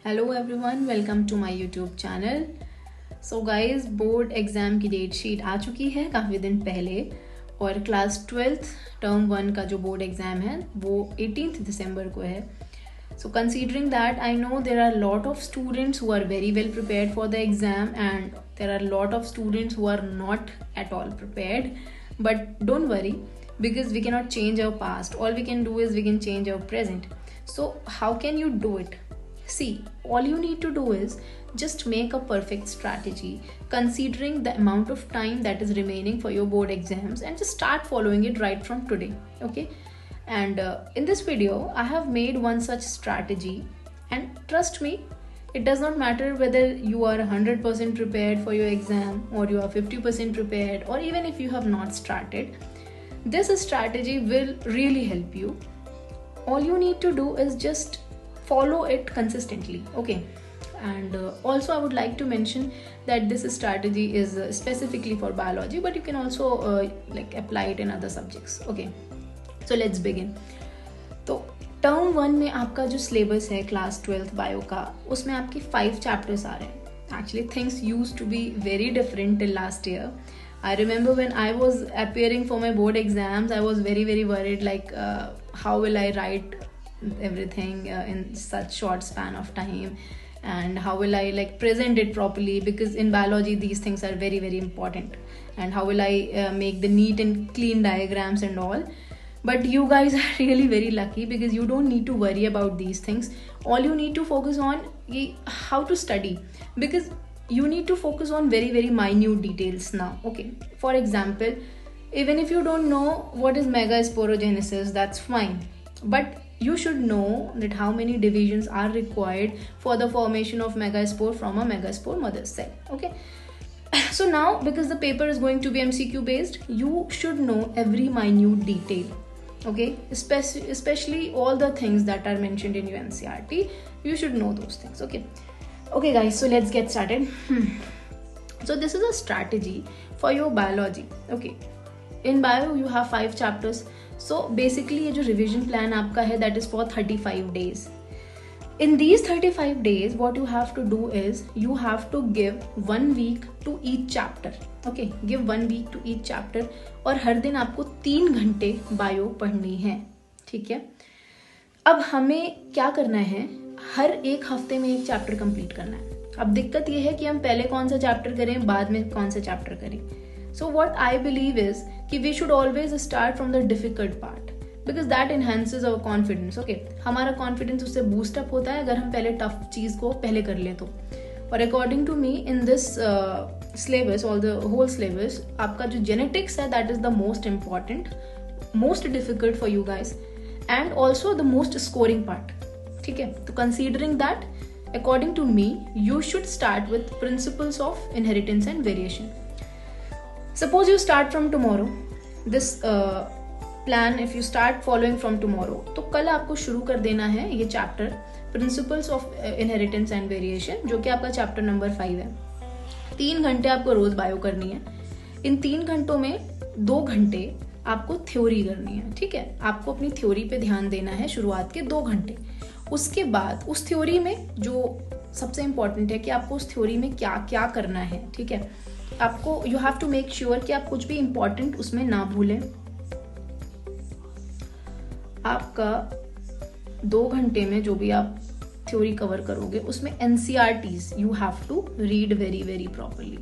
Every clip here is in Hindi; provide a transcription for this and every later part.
Hello everyone, welcome to my YouTube channel. So guys, board exam की डेट शीट आ चुकी है काफ़ी दिन पहले और क्लास 12th टर्म 1 का जो बोर्ड एग्ज़ाम है वो 18th दिसंबर को है। So considering that, I know there are a lot of students who are very well prepared for the exam and there are a lot of students who are not at all prepared. But don't worry, because we cannot change our past. All we can do is we can change our present. So how can you do it? See, all you need to do is just make a perfect strategy considering the amount of time that is remaining for your board exams and just start following it right from today. Okay. And in this video I have made one such strategy, and trust me, it does not matter whether you are 100% prepared for your exam or you are 50% prepared, or even if you have not started, this strategy will really help you. All you need to do is just follow it consistently. Okay. And also I would like to mention that this strategy is specifically for biology, but you can also apply it in other subjects. Okay. So let's begin. तो टर्म 1 में आपका जो सिलेबस है क्लास 12th बायो का, उसमें आपके 5 चैप्टर्स आ रहे हैं। Actually things used to be very different till last year. I remember when I was appearing for my board exams, I was very worried like how will I write everything in such short span of time, and how will I present it properly, because in biology these things are very important, and how will I make the neat and clean diagrams and all. But you guys are really very lucky because you don't need to worry about these things. All you need to focus on how to study, because you need to focus on very minute details now. Okay, for example, even if you don't know what is megasporogenesis, that's fine, but you should know that how many divisions are required for the formation of megaspore from a megaspore mother cell. Okay, so now because the paper is going to be MCQ based, you should know every minute detail. Okay, especially all the things that are mentioned in your NCERT, you should know those things. Okay guys, so let's get started. So this is a strategy for your biology. Okay, in bio you have 5 chapters. So basically ये जो revision plan आपका है, that is for 35 days. In these 35 days, what you have to do is you have to give 1 week to each chapter. Okay, give 1 week to each chapter, और हर दिन आपको 3 घंटे बायो पढ़नी है। ठीक है, अब हमें क्या करना है, हर एक हफ्ते में एक चैप्टर कंप्लीट करना है। अब दिक्कत ये है कि हम पहले कौन सा चैप्टर करें, बाद में कौन सा चैप्टर करें। So what I believe is कि we should always start from the difficult part, because that enhances our confidence. Okay, हमारा confidence उससे boost up होता है अगर हम पहले tough चीज़ को पहले कर ले तो। और according to me in this syllabus, all the whole syllabus, आपका जो genetics है that is the most important, most difficult for you guys, and also the most scoring part. ठीक है, तो considering that, according to me, you should start with principles of inheritance and variation. Suppose you start from tomorrow, this plan, if you start following from tomorrow, तो कल आपको शुरू कर देना है ये chapter principles of inheritance and variation, जो कि आपका चैप्टर नंबर 5 है। 3 घंटे आपको रोज बायो करनी है। इन 3 घंटों में 2 घंटे आपको थ्योरी करनी है। ठीक है, आपको अपनी थ्योरी पे ध्यान देना है शुरुआत के 2 घंटे। उसके बाद उस थ्योरी में जो सबसे इंपॉर्टेंट है कि आपको उस थ्योरी में क्या क्या करना है। ठीक है, आपको you have to make sure कि आप कुछ भी इंपॉर्टेंट उसमें ना भूलें। आपका 2 घंटे में जो भी आप थ्योरी कवर करोगे, उसमें NCERTs you have to read very properly.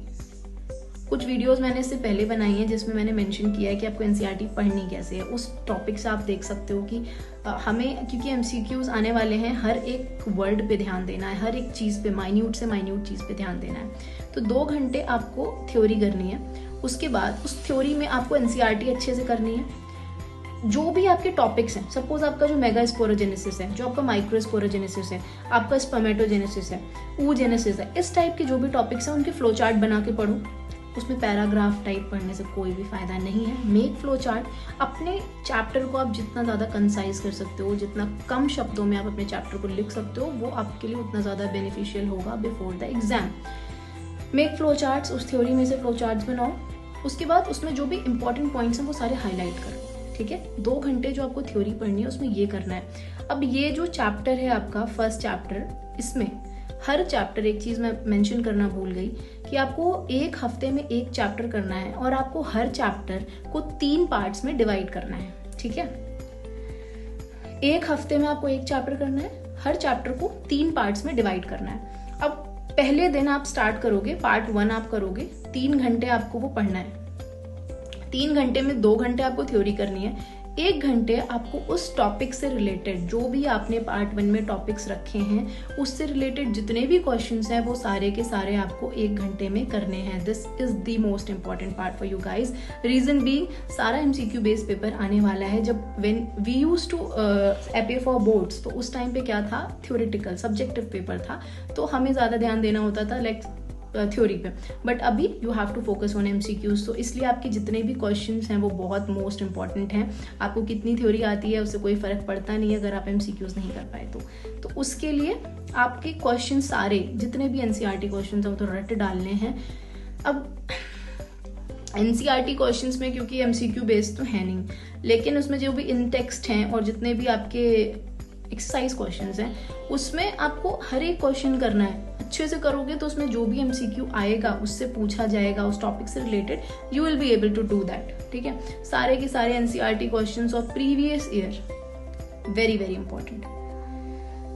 कुछ वीडियोस मैंने इससे पहले बनाई हैं जिसमें मैंने मेंशन किया है कि आपको NCERT पढ़नी कैसे है। उस टॉपिक से आप देख सकते हो कि हमें, क्योंकि MCQs आने वाले हैं, हर एक वर्ड पे ध्यान देना है, हर एक चीज़ पे, माइन्यूट से माइन्यूट चीज़ पे ध्यान देना है। तो 2 घंटे आपको थ्योरी करनी है। उसके बाद उस थ्योरी में आपको NCERT अच्छे से करनी है। जो भी आपके टॉपिक्स हैं, सपोज आपका जो मेगास्पोरोजेनेसिस है, जो आपका माइक्रोस्पोरोजेनेसिस है, आपका स्पर्मेटोजेनेसिस है, oogenesis है, इस टाइप के जो भी टॉपिक्स हैं उनके फ्लो चार्ट बना के पढ़ो। उसमें पैराग्राफ टाइप पढ़ने से कोई भी फायदा नहीं है। Make flow chart. अपने चैप्टर को आप जितना ज़्यादा कंसाइज कर सकते हो, जितना कम शब्दों में आप अपने चैप्टर को लिख सकते हो, वो आपके लिए उतना ज़्यादा बेनिफिशियल होगा before the exam. Make flow charts, उस थ्योरी में से फ्लो चार्ट्स बनाओ। उसके बाद उसमें जो भी इंपॉर्टेंट पॉइंट्स हैं वो सारे हाईलाइट करो। ठीक है। 2 घंटे जो आपको थ्योरी पढ़नी है उसमें ये करना है। अब ये जो चैप्टर है आपका फर्स्ट चैप्टर, इसमें हर चैप्टर, एक चीज मैं मेंशन करना भूल गई कि आपको एक हफ्ते में एक चैप्टर करना है और आपको हर चैप्टर को 3 पार्ट्स में डिवाइड करना है, ठीक है। एक हफ्ते में आपको एक चैप्टर करना है, हर चैप्टर को 3 पार्ट्स में डिवाइड करना है। अब पहले दिन आप स्टार्ट करोगे, पार्ट 1 आप करोगे, 3 घंटे आपको वो पढ़ना है। 3 घंटे में 2 घंटे आपको थ्योरी करनी है, 1 घंटे आपको उस टॉपिक से रिलेटेड जो भी आपने पार्ट 1 में टॉपिक्स रखे हैं उससे रिलेटेड जितने भी क्वेश्चंस हैं वो सारे के सारे आपको 1 घंटे में करने हैं। This is the most important part for you guys. Reason being सारा एमसीक्यू बेस्ड पेपर आने वाला है। जब when we used to appear for boards, तो उस टाइम पे क्या था, थ्योरेटिकल सब्जेक्टिव पेपर था, तो हमें ज्यादा ध्यान देना होता था लाइक थ्योरी पे। बट अभी you have to focus on MCQs, तो इसलिए आपके जितने भी क्वेश्चंस हैं वो बहुत मोस्ट इंपॉर्टेंट हैं। आपको कितनी थ्योरी आती है उससे कोई फर्क पड़ता नहीं है अगर आप एमसीक्यूज नहीं कर पाए तो उसके लिए आपके क्वेश्चन सारे जितने भी एनसीईआरटी क्वेश्चंस हैं वो तो रट डालने हैं। अब एनसीईआरटी क्वेश्चंस में क्योंकि एमसीक्यू बेस्ड तो है नहीं, लेकिन उसमें जो भी इन टेक्स्ट हैं और जितने भी आपके एक्सरसाइज क्वेश्चंस हैं उसमें आपको हर एक क्वेश्चन करना है। अच्छे से करोगे तो उसमें जो भी एमसीक्यू आएगा उससे पूछा जाएगा, उस टॉपिक से related, you will be able to do that, ठीक है। सारे के सारे NCERT questions of previous year, very very important,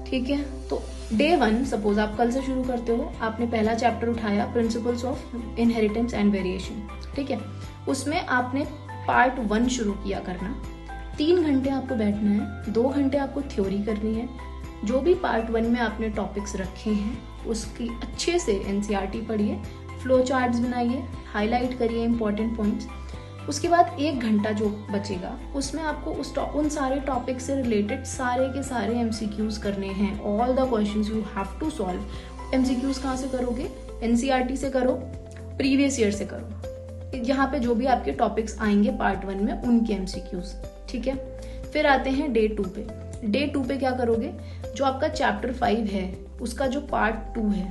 ठीक है। तो डे 1 सपोज आप कल से शुरू करते हो, आपने पहला चैप्टर उठाया principles of inheritance and variation, ठीक है। उसमें आपने पार्ट 1 शुरू किया करना। 3 घंटे आपको बैठना है, 2 घंटे आपको थ्योरी करनी है। जो भी पार्ट 1 में आपने टॉपिक्स रखे हैं उसकी अच्छे से एनसीईआरटी पढ़िए, फ्लो चार्ट्स बनाइए, हाईलाइट करिए इंपॉर्टेंट पॉइंट्स। उसके बाद 1 घंटा जो बचेगा उसमें आपको उन सारे टॉपिक से रिलेटेड सारे के सारे एमसीक्यूज करने हैं। All the questions you have to solve. MCQs कहाँ से करोगे, एनसीईआरटी से करो, प्रीवियस ईयर से करो, यहाँ पे जो भी आपके टॉपिक्स आएंगे पार्ट 1 में उनके एमसीक्यूज, ठीक है। फिर आते हैं डे 2 पे। डे 2 पे क्या करोगे, जो आपका चैप्टर 5 है उसका जो पार्ट 2 है,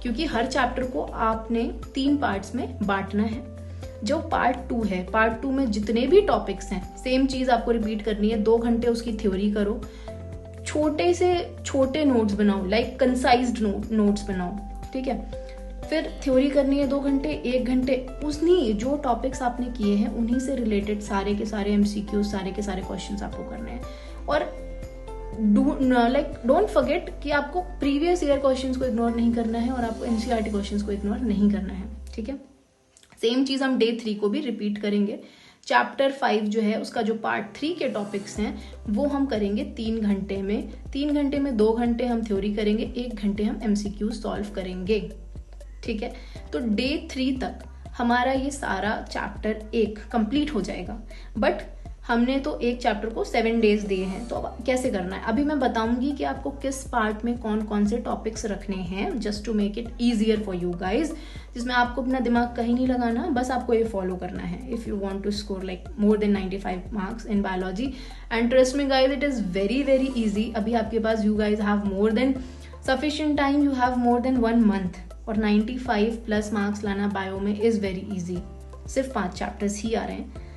क्योंकि हर चैप्टर को आपने 3 पार्ट्स में बांटना है। जो पार्ट 2 है, पार्ट 2 में जितने भी टॉपिक्स हैं सेम चीज आपको रिपीट करनी है। 2 घंटे उसकी थ्योरी करो, छोटे से छोटे नोट्स बनाओ, लाइक कंसाइज्ड नोट्स बनाओ, ठीक है। फिर थ्योरी करनी है 2 घंटे, 1 घंटे उन्हीं जो टॉपिक्स आपने किए हैं उन्हीं से रिलेटेड सारे के सारे एमसीक्यू, सारे के सारे क्वेश्चंस आपको करने हैं। और डोंट फॉरगेट कि आपको प्रीवियस ईयर क्वेश्चंस को इग्नोर नहीं करना है और आपको एनसीईआरटी क्वेश्चंस को इग्नोर नहीं करना है, ठीक है। सेम चीज हम डे 3 को भी रिपीट करेंगे। चैप्टर 5 जो है उसका जो पार्ट 3 के टॉपिक्स हैं वो हम करेंगे 3 घंटे में। 3 घंटे में 2 घंटे हम थ्योरी करेंगे, 1 घंटे हम एमसीक्यू सॉल्व करेंगे, ठीक है। तो डे 3 तक हमारा ये सारा चैप्टर 1 कंप्लीट हो जाएगा। बट हमने तो एक चैप्टर को 7 डेज दिए हैं, तो अब कैसे करना है अभी मैं बताऊंगी कि आपको किस पार्ट में कौन कौन से टॉपिक्स रखने हैं, just to make it easier for you guys, जिसमें आपको अपना दिमाग कहीं नहीं लगाना, बस आपको ये फॉलो करना है if you want to score like more than 95 marks in biology. And trust me guys, it is very very easy. अभी आपके पास you guys have more than sufficient time, you have more than 1 month, और 95 प्लस मार्क्स लाना बायो में इज वेरी इजी। सिर्फ 5 चैप्टर्स ही आ रहे हैं।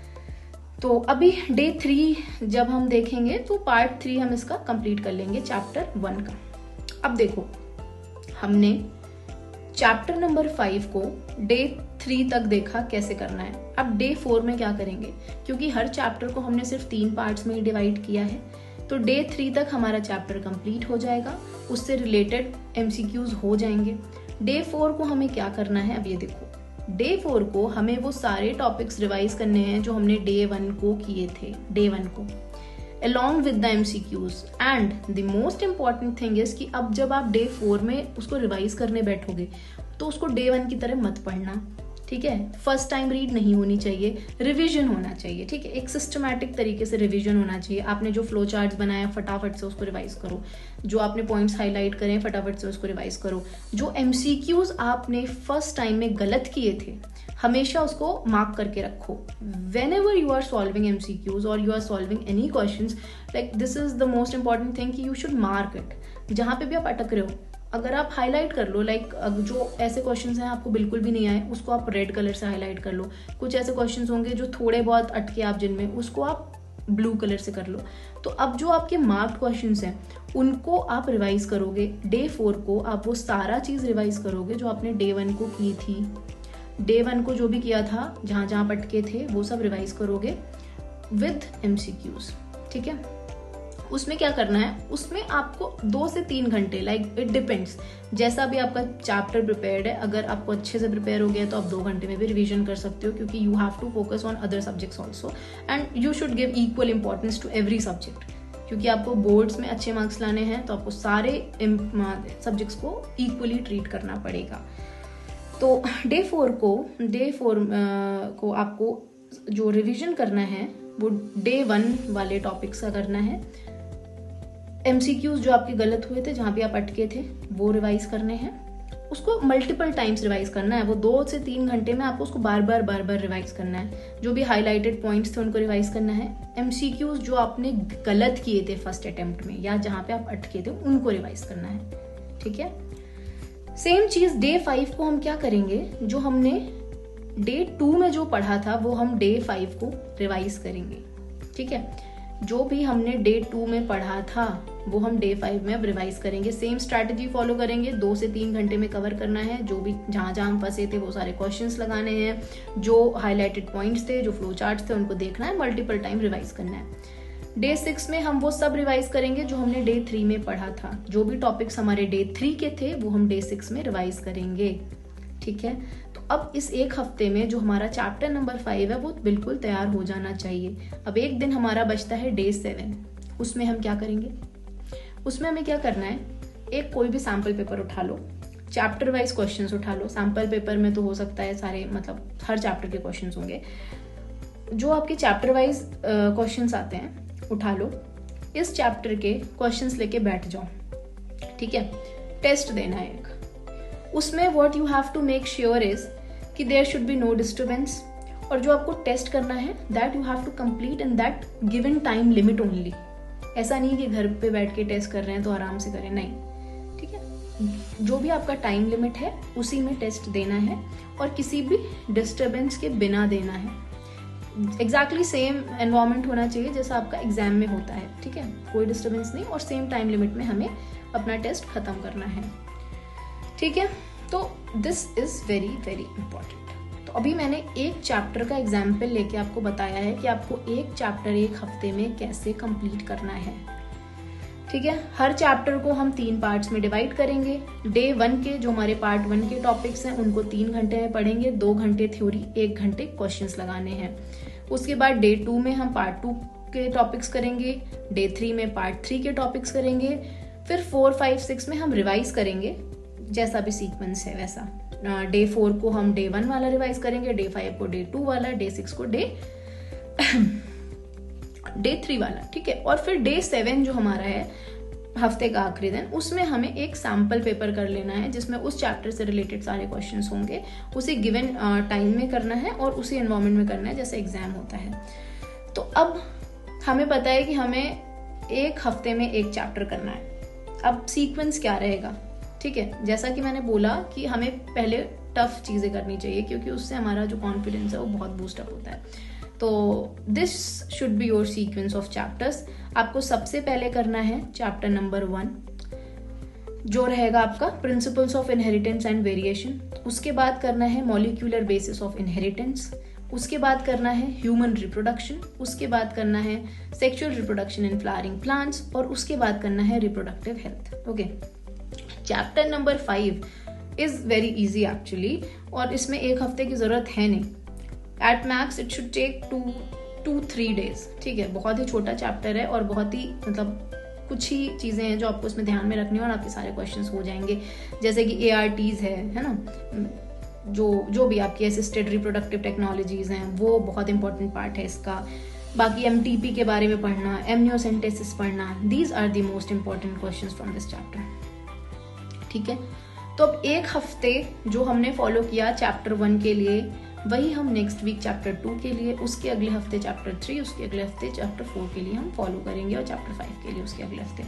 तो अभी डे 3 जब हम देखेंगे तो पार्ट 3 हम इसका कंप्लीट कर लेंगे चैप्टर 1 का। अब देखो, हमने चैप्टर नंबर 5 को डे 3 तक देखा कैसे करना है। अब डे 4 में क्या करेंगे, क्योंकि हर चैप्टर को हमने सिर्फ 3 पार्ट्स में ही डिवाइड किया है, तो डे 3 तक हमारा चैप्टर कंप्लीट हो जाएगा, उससे रिलेटेड एमसीक्यूज हो जाएंगे। डे 4 को हमें क्या करना है, अब ये देखो, डे 4 को हमें वो सारे टॉपिक्स रिवाइज करने हैं जो हमने डे 1 को किए थे, डे 1 को along with the MCQs। and the most important thing is कि अब जब आप डे 4 में उसको रिवाइज करने बैठोगे तो उसको डे 1 की तरह मत पढ़ना, ठीक है। फर्स्ट टाइम रीड नहीं होनी चाहिए, रिवीजन होना चाहिए, ठीक है। एक सिस्टमैटिक तरीके से रिवीजन होना चाहिए। आपने जो फ्लो चार्ट्स बनाया फटाफट से उसको रिवाइज करो, जो आपने पॉइंट्स हाईलाइट करें फटाफट से उसको रिवाइज करो। जो एमसीक्यूज आपने फर्स्ट टाइम में गलत किए थे हमेशा उसको मार्क करके रखो। whenever you are solving MCQs or you are solving any questions, like this is the most important thing कि you should mark it। जहाँ पे भी आप अटक रहे हो, अगर आप हाईलाइट कर लो, लाइक जो ऐसे क्वेश्चंस हैं आपको बिल्कुल भी नहीं आए उसको आप रेड कलर से हाईलाइट कर लो, कुछ ऐसे क्वेश्चंस होंगे जो थोड़े बहुत अटके आप जिनमें, उसको आप ब्लू कलर से कर लो। तो अब जो आपके मार्क्ड क्वेश्चंस हैं उनको आप रिवाइज करोगे। डे 4 को आप वो सारा चीज़ रिवाइज करोगे जो आपने डे 1 को की थी। डे 1 को जो भी किया था, जहाँ जहाँ अटके थे वो सब रिवाइज करोगे विद MCQs, ठीक है। उसमें क्या करना है, उसमें आपको 2 से 3 घंटे, लाइक इट डिपेंड्स, जैसा भी आपका चैप्टर प्रिपेयर्ड है। अगर आपको अच्छे से प्रिपेयर हो गया तो आप 2 घंटे में भी रिवीजन कर सकते हो, क्योंकि you have to focus on other subjects also and you should give equal importance to every subject, क्योंकि आपको बोर्ड्स में अच्छे मार्क्स लाने हैं तो आपको सारे सब्जेक्ट्स को इक्वली ट्रीट करना पड़ेगा। तो डे 4 को आपको जो रिवीजन करना है वो डे 1 वाले टॉपिक्स का करना है। MCQs जो आपके गलत हुए थे, जहाँ भी आप अटके थे, वो रिवाइज करने हैं। उसको मल्टीपल टाइम्स रिवाइज करना है। वो 2 से 3 घंटे में आपको उसको बार बार रिवाइज करना है। जो भी हाईलाइटेड पॉइंट्स थे उनको रिवाइज करना है। MCQs जो आपने गलत किए थे फर्स्ट अटेम्प्ट में या जहाँ पे आप अटके थे उनको रिवाइज करना है, ठीक है। सेम चीज डे 5 को हम क्या करेंगे, जो हमने डे 2 में जो पढ़ा था वो हम डे 5 को रिवाइज करेंगे, ठीक है। जो भी हमने डे 2 में पढ़ा था वो हम डे 5 में अब रिवाइज करेंगे। सेम स्ट्रैटेजी फॉलो करेंगे। 2 से 3 घंटे में कवर करना है। जो भी जहाँ हम फंसे थे वो सारे क्वेश्चंस लगाने हैं, जो हाईलाइटेड पॉइंट्स थे, जो फ्लो चार्ट्स थे, उनको देखना है, मल्टीपल टाइम रिवाइज करना है। डे 6 में हम वो सब रिवाइज करेंगे जो हमने डे 3 में पढ़ा था। जो भी टॉपिक्स हमारे डे 3 के थे वो हम डे 6 में रिवाइज करेंगे, ठीक है। तो अब इस एक हफ्ते में जो हमारा चैप्टर नंबर 5 है वो बिल्कुल तैयार हो जाना चाहिए। अब एक दिन हमारा बचता है डे 7। उसमें हम क्या करेंगे, उसमें हमें क्या करना है, एक कोई भी सैम्पल पेपर उठा लो, चैप्टर वाइज क्वेश्चंस उठा लो। सैम्पल पेपर में तो हो सकता है सारे, मतलब हर चैप्टर के क्वेश्चंस होंगे। जो आपके चैप्टर वाइज क्वेश्चंस आते हैं उठा लो। इस चैप्टर के क्वेश्चंस लेके बैठ जाओ, ठीक है। टेस्ट देना है एक। उसमें what you have to make sure is कि there should be no disturbance, और जो आपको टेस्ट करना है that you have to complete in that given time limit only. ऐसा नहीं कि घर पे बैठ के टेस्ट कर रहे हैं तो आराम से करें, नहीं, ठीक है। जो भी आपका टाइम लिमिट है उसी में टेस्ट देना है और किसी भी डिस्टर्बेंस के बिना देना है। एग्जैक्टली सेम एनवायरमेंट होना चाहिए जैसा आपका एग्जाम में होता है, ठीक है। कोई डिस्टर्बेंस नहीं और सेम टाइम लिमिट में हमें अपना टेस्ट खत्म करना है, ठीक है। तो this is very very important. तो अभी मैंने एक चैप्टर का एग्जाम्पल लेके आपको बताया है कि आपको एक चैप्टर एक हफ्ते में कैसे कंप्लीट करना है, ठीक है। हर चैप्टर को हम 3 पार्ट्स में डिवाइड करेंगे। डे 1 के जो हमारे पार्ट 1 के टॉपिक्स हैं उनको 3 घंटे में पढ़ेंगे। 2 घंटे थ्योरी, 1 घंटे क्वेश्चंस लगाने हैं। उसके बाद डे 2 में हम पार्ट 2 के टॉपिक्स करेंगे। डे 3 में पार्ट 3 के टॉपिक्स करेंगे। फिर 4, 5, 6 में हम रिवाइज करेंगे, जैसा भी सीक्वेंस है वैसा। डे 4 को हम डे 1 वाला रिवाइज करेंगे, डे 5 को डे 2 वाला, डे 6 को डे 3 वाला, ठीक है। और फिर डे 7 जो हमारा है हफ्ते का आखिरी दिन, उसमें हमें एक सैम्पल पेपर कर लेना है जिसमें उस चैप्टर से रिलेटेड सारे क्वेश्चंस होंगे। उसे गिवन टाइम में करना है और उसी एनवायरमेंट में करना है जैसे एग्जाम होता है। तो अब हमें पता है कि हमें एक हफ्ते में एक चैप्टर करना है। अब सीक्वेंस क्या रहेगा, ठीक है। जैसा कि मैंने बोला कि हमें पहले टफ चीजें करनी चाहिए क्योंकि उससे हमारा जो कॉन्फिडेंस है वो बहुत बूस्टअप होता है। तो this should be your sequence of chapters. आपको सबसे पहले करना है चैप्टर नंबर 1 जो रहेगा आपका principles of inheritance and variation. उसके बाद करना है मॉलिक्यूलर बेसिस ऑफ इनहेरिटेंस। उसके बाद करना है ह्यूमन रिप्रोडक्शन। उसके बाद करना है sexual reproduction in flowering plants और उसके बाद करना है reproductive health. Okay, chapter number 5 is very easy actually और इसमें एक हफ्ते की जरूरत है नहीं। At max it should take 2-3 days, ठीक है। बहुत ही छोटा चैप्टर है और बहुत ही मतलब कुछ ही चीजें हैं जो आपको इसमें ध्यान में रखनी है और आपके सारे क्वेश्चंस हो जाएंगे। जैसे कि ARTs है ना, जो भी आपकी असिस्टेड रिप्रोडक्टिव टेक्नोलॉजीज हैं वो बहुत इंपॉर्टेंट पार्ट है इसका। बाकी MTP के बारे में पढ़ना, एमनियोसेंटेसिस पढ़ना, these are the most important questions from this chapter, ठीक है। तो अब एक हफ्ते जो हमने फॉलो किया चैप्टर 1 के लिए, वही हम नेक्स्ट वीक चैप्टर 2 के लिए, उसके अगले हफ्ते चैप्टर 3, उसके अगले हफ्ते चैप्टर 4 के लिए हम फॉलो करेंगे और चैप्टर 5 के लिए उसके अगले हफ्ते।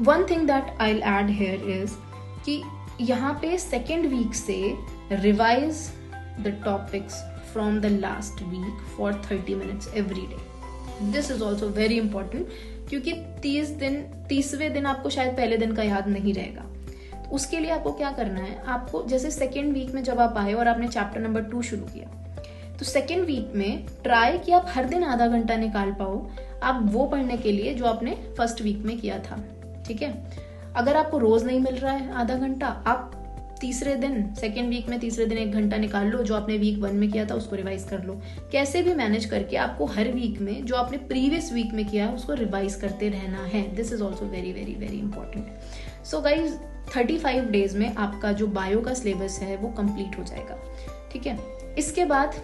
One thing that I will add here is कि यहाँ पे सेकेंड वीक से revise the topics from the last week for 30 minutes every day. This is also very important, क्योंकि 30वें दिन आपको शायद पहले दिन का याद नहीं रहेगा. तो उसके लिए आपको क्या करना है, आपको जैसे सेकेंड वीक में जब आप आए और आपने चैप्टर नंबर 2 शुरू किया, तो सेकेंड वीक में ट्राई कि आप हर दिन आधा घंटा निकाल पाओ आप वो पढ़ने के लिए जो आपने फर्स्ट वीक में किया था. ठीक है, अगर आपको रोज नहीं मिल रहा है आधा घंटा, आप तीसरे दिन सेकेंड वीक में तीसरे दिन 1 घंटा निकाल लो, जो आपने वीक 1 में किया था उसको रिवाइज कर लो. कैसे भी मैनेज करके आपको हर वीक में जो आपने प्रीवियस वीक में किया है उसको रिवाइज करते रहना है. This is also very very very important. So guys 35 days में आपका जो बायो का सिलेबस है वो कंप्लीट हो जाएगा. ठीक है, इसके बाद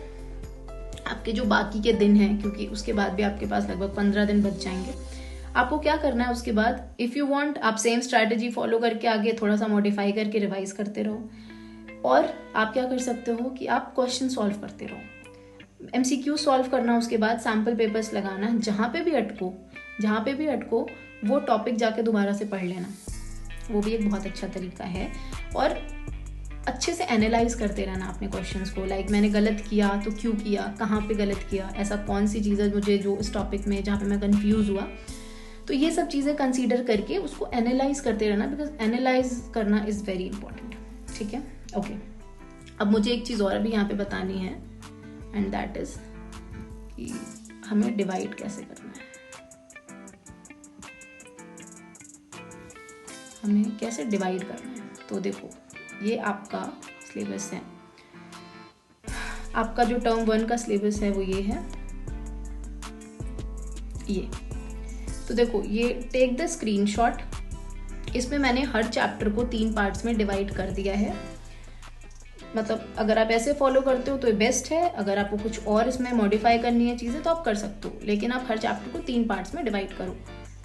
आपके जो बाकी के दिन हैं, क्योंकि उसके बाद भी आपके पास लगभग 15 दिन बच जाएंगे, आपको क्या करना है उसके बाद, इफ यू वांट आप सेम स्ट्रैटेजी फॉलो करके आगे थोड़ा सा मॉडिफाई करके रिवाइज करते रहो. और आप क्या कर सकते हो कि आप क्वेश्चन सॉल्व करते रहो, MCQ सॉल्व करना, उसके बाद सैम्पल पेपर्स लगाना, जहाँ पे भी अटको वो टॉपिक जाके दोबारा से पढ़ लेना, वो भी एक बहुत अच्छा तरीका है. और अच्छे से एनालाइज करते रहना अपने क्वेश्चंस को, लाइक मैंने गलत किया तो क्यों किया, कहाँ पे गलत किया, ऐसा कौन सी चीज़ है मुझे जो इस टॉपिक में जहाँ पे मैं कंफ्यूज हुआ. तो ये सब चीज़ें कंसीडर करके उसको एनालाइज करते रहना, बिकॉज एनालाइज करना इज़ वेरी इंपॉर्टेंट. ठीक है, ओके. अब मुझे एक चीज़ और अभी यहाँ पे बतानी है, एंड दैट इज कि हमें डिवाइड कैसे करना है, हमें कैसे डिवाइड करना है. तो देखो, ये आपका सिलेबस है, आपका जो टर्म 1 का सिलेबस है वो ये है, ये. तो देखो, ये टेक द स्क्रीनशॉट, इसमें मैंने हर चैप्टर को 3 पार्ट्स में डिवाइड कर दिया है. मतलब अगर आप ऐसे फॉलो करते हो तो ये बेस्ट है, अगर आपको कुछ और इसमें मॉडिफाई करनी है चीज़ें तो आप कर सकते हो, लेकिन आप हर चैप्टर को 3 पार्ट्स में डिवाइड करो.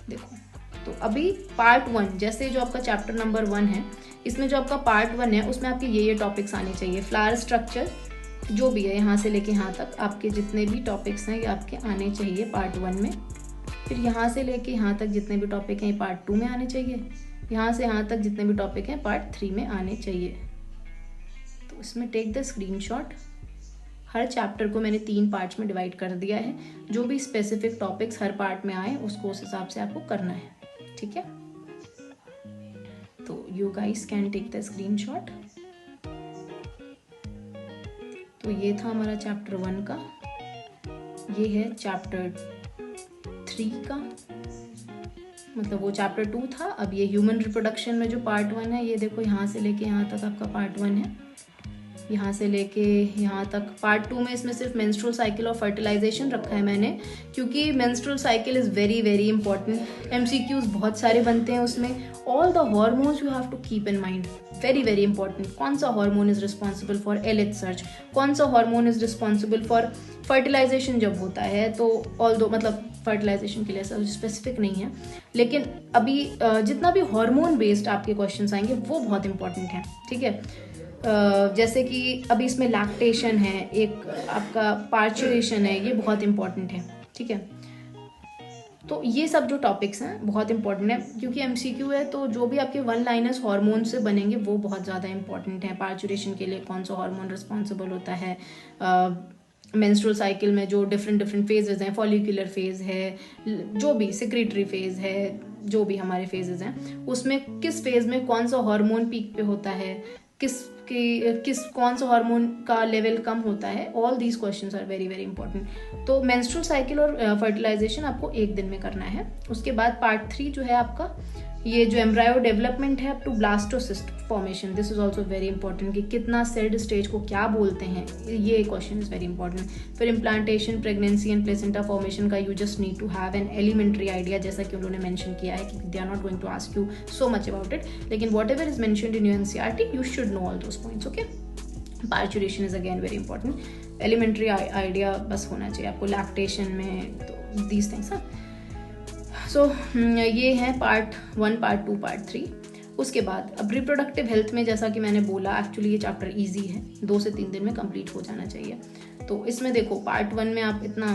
देखो, तो अभी पार्ट 1, जैसे जो आपका चैप्टर नंबर 1 है, इसमें जो आपका पार्ट 1 है उसमें आपके ये टॉपिक्स आने चाहिए. फ्लावर स्ट्रक्चर जो भी है, यहाँ से लेके यहाँ तक आपके जितने भी टॉपिक्स हैं ये आपके आने चाहिए पार्ट 1 में. फिर यहाँ से लेके यहाँ तक जितने भी टॉपिक हैं ये पार्ट 2 में आने चाहिए. यहाँ से यहाँ तक जितने भी टॉपिक हैं पार्ट 3 में आने चाहिए. तो इसमें टेक द स्क्रीनशॉट, हर चैप्टर को मैंने 3 पार्ट्स में डिवाइड कर दिया है, जो भी स्पेसिफिक टॉपिक्स हर पार्ट में आए उसको उस हिसाब से आपको करना है. ठीक है, तो you guys can take the screenshot. तो ये था हमारा चैप्टर 1 का, ये है चैप्टर 3 का, मतलब वो चैप्टर 2 था. अब ये ह्यूमन रिप्रोडक्शन में जो पार्ट 1 है, ये देखो यहाँ से लेके यहाँ तक आपका पार्ट 1 है, यहाँ से लेके यहाँ तक. पार्ट 2 में इसमें सिर्फ मेंस्ट्रुअल साइकिल और फर्टिलाइजेशन रखा है मैंने, क्योंकि menstrual cycle is very very important. MCQs बहुत सारे बनते हैं उसमें. All the hormones you have to keep in mind, very very important. कौन सा hormone is responsible for LH surge, कौन सा hormone is responsible for fertilization जब होता है. तो ऑल दो मतलब फर्टिलाइजेशन के लिए ऐसा स्पेसिफिक नहीं है, लेकिन अभी जितना भी हार्मोन बेस्ड आपके क्वेश्चंस आएंगे वो बहुत इंपॉर्टेंट है. ठीक है, जैसे कि अभी इसमें लैक्टेशन है, एक आपका पार्चुरेशन है, ये बहुत इंपॉर्टेंट है. ठीक है, तो ये सब जो टॉपिक्स हैं बहुत इंपॉर्टेंट है, क्योंकि MCQ है, तो जो भी आपके 1 लाइनर्स हार्मोन से बनेंगे वो बहुत ज़्यादा इंपॉर्टेंट है. पार्चुरेशन के लिए कौन सा हार्मोन रिस्पॉन्सिबल होता है, मेंस्ट्रुअल साइकिल में जो डिफरेंट फेजेस हैं, फॉलिकुलर फेज है, जो भी सेक्रेटरी फेज है, जो भी हमारे फेजेस हैं उसमें किस फेज में कौन सा हार्मोन पीक पे होता है, कौन सा हार्मोन का लेवल कम होता है. All these questions are very very important. तो मेंस्ट्रुअल साइकिल और फर्टिलाइजेशन आपको 1 दिन में करना है. उसके बाद पार्ट 3 जो है आपका, ये जो एम्ब्रायो डेवलपमेंट है up to blastocyst formation, this is also very important, कि कितना सेल्ड स्टेज को क्या बोलते हैं, ये क्वेश्चन इज वेरी इंपॉर्टेंट. फिर implantation, pregnancy and placenta formation का you just need to have an elementary idea, जैसा कि उन्होंने मेंशन किया है कि they are not going to ask you so much about it, लेकिन whatever is mentioned in your NCERT you should know all those points. Okay, parturition is again very important, elementary idea बस होना चाहिए आपको लैक्टेशन में. तो दीज थिंग्स. सो ये है पार्ट 1, पार्ट 2, पार्ट 3. उसके बाद अब रिप्रोडक्टिव हेल्थ में, जैसा कि मैंने बोला, एक्चुअली ये चैप्टर इजी है, 2 से 3 दिन में कंप्लीट हो जाना चाहिए. तो इसमें देखो पार्ट 1 में आप इतना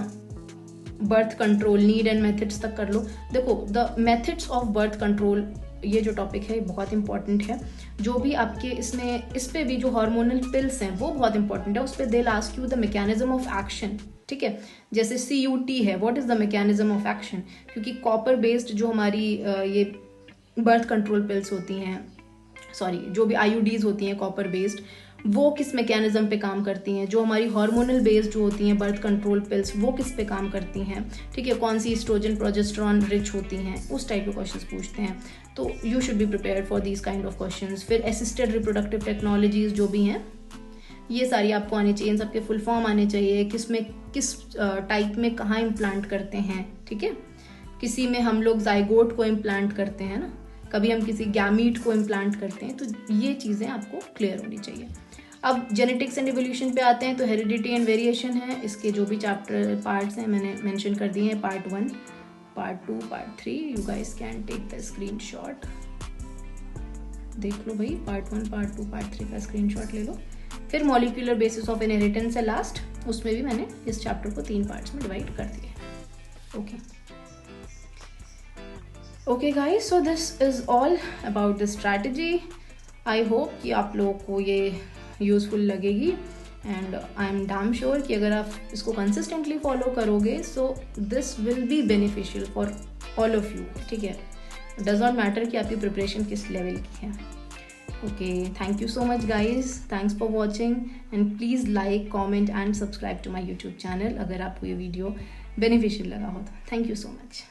birth control, need and methods तक कर लो. देखो the methods of birth control ये जो टॉपिक है बहुत इंपॉर्टेंट है। जो भी आपके इसमें इस पे भी जो हार्मोनल पिल्स हैं वो बहुत इंपॉर्टेंट है। उस पर they ask you the mechanism of action, ठीक है। जैसे CUT है, what is the mechanism of action, क्योंकि कॉपर बेस्ड जो हमारी ये बर्थ कंट्रोल पिल्स होती हैं, सॉरी जो भी IUDs होती हैं कॉपर बेस्ड, वो किस मैकेनिज्म पे काम करती हैं। जो हमारी हार्मोनल बेस्ड जो होती हैं बर्थ कंट्रोल पिल्स, वो किस पे काम करती हैं, ठीक है। कौन सी एस्ट्रोजन प्रोजेस्टेरॉन रिच होती हैं, उस टाइप के क्वेश्चंस पूछते हैं। तो you should be prepared for these kind of questions. फिर असिस्टेड रिप्रोडक्टिव टेक्नोलॉजीज जो भी हैं, ये सारी आपको आनी चाहिए। सबके फुल फॉर्म आने चाहिए, किस में किस टाइप में कहाँ इम्प्लांट करते हैं, ठीक है। किसी में हम लोग जाइगोट को इम्प्लांट करते हैं ना, कभी हम किसी गैमीट को इम्प्लांट करते हैं। तो ये चीज़ें आपको क्लियर होनी चाहिए। अब जेनेटिक्स एंड एवोल्यूशन पे आते हैं, तो हेरिडिटी एंड वेरिएशन है। इसके जो भी चैप्टर पार्ट्स हैं मैंने मेंशन कर दिए हैं, part 1, part 2, part 3। You guys can take the screenshot, देख लो भाई, पार्ट 1, पार्ट 2, पार्ट 3 का स्क्रीनशॉट ले लो। फिर मॉलिक्यूलर बेसिस ऑफ इनहेरिटेंस है लास्ट, उसमें भी मैंने इस चैप्टर को 3 पार्ट्स में डिवाइड कर दिया। Okay guys, so this is all about the strategy. I hope कि आप लोगों को ये यूज़फुल लगेगी, and I am damn sure कि अगर आप इसको कंसिस्टेंटली फॉलो करोगे so this will be beneficial for all of you, ठीक है। डज नॉट मैटर कि आपकी प्रिपरेशन किस लेवल की है। Okay, thank you so much guys, thanks for watching, and please like, comment and subscribe to my YouTube channel अगर आपको ये वीडियो बेनिफिशियल लगा हो तो। Thank you so much.